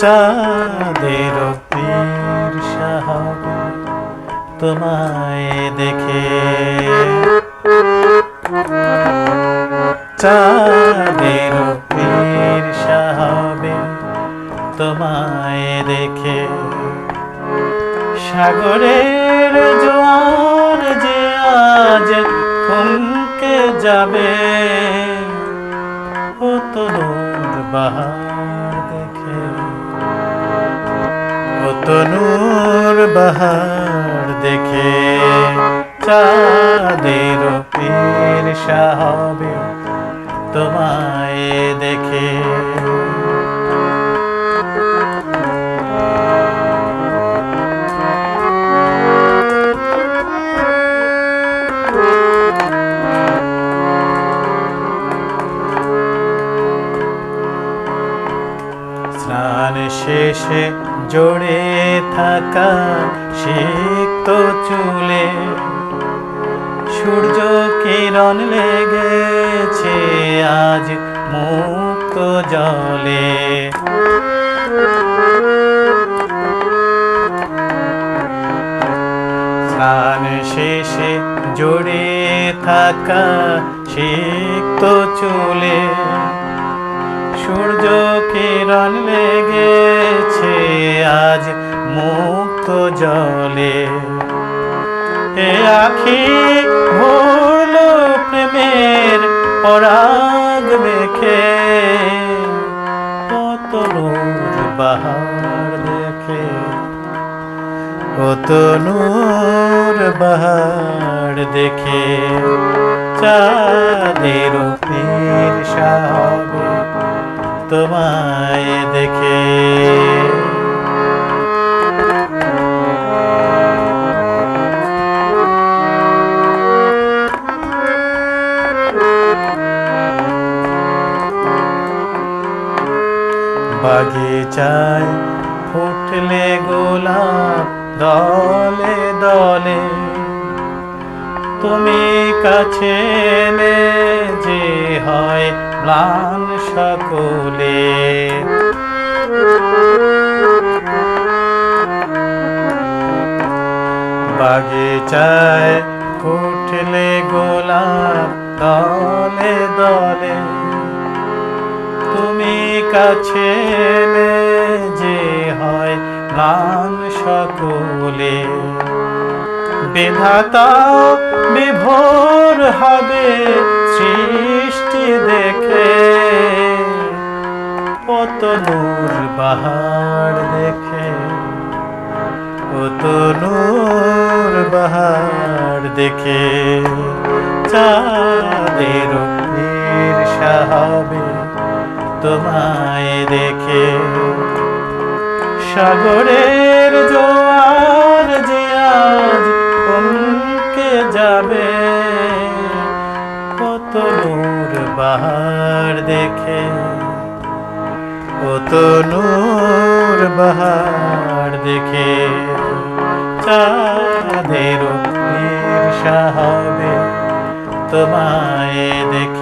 চাঁদের ঈর্ষা হবে তোমায় দেখে, চাঁদের ঈর্ষা হবে তোমায় দেখে। সাগরের জোয়ার যে আজ থমকে যাবে, ও তনুর বাহার দেখে, ও তনুর বাহার দেখে। চাঁদের ঈর্ষা হবে তোমায় দেখে। স্নান শেষে জড়ে থাকা সিক্ত চুলে সূর্য কিরণ লেগেছে আজ মুক্ত জলে। স্নান শেষে জড়ে থাকা সিক্ত চুলে সূর্য কিরণ লেগেছে আজ মুক্ত জলে। এ আখি ভুল প্রেমের পরাগ মেখে, ও তনুর বাহার দেখে, ও তনুর বাহার দেখে। চাঁদের ঈর্ষা হবে তোমায় দেখে। বাগিচায় ফুটলে গোলাপ দলে দলে, তুমি কাছে এলে যে হয় ম্লান সকলে। বাগিচায় ফুটলে গোলাপ দলে দলে, তুমি কাছে এলে যে হয় ম্লান সকলে। বিধাতা বিভোর হবে সৃষ্টি দেখে, ও তনুর বাহার দেখে, ও তনুর বাহার দেখে। চাঁদের ঈর্ষা হবে তোমায় দেখে। সাগরের জোয়ার যে আজ থমকে যাবে, ও তনুর বাহার দেখে, ও তনুর বাহার দেখে। চাঁদের ঈর্ষা হবে তোমায় দেখে।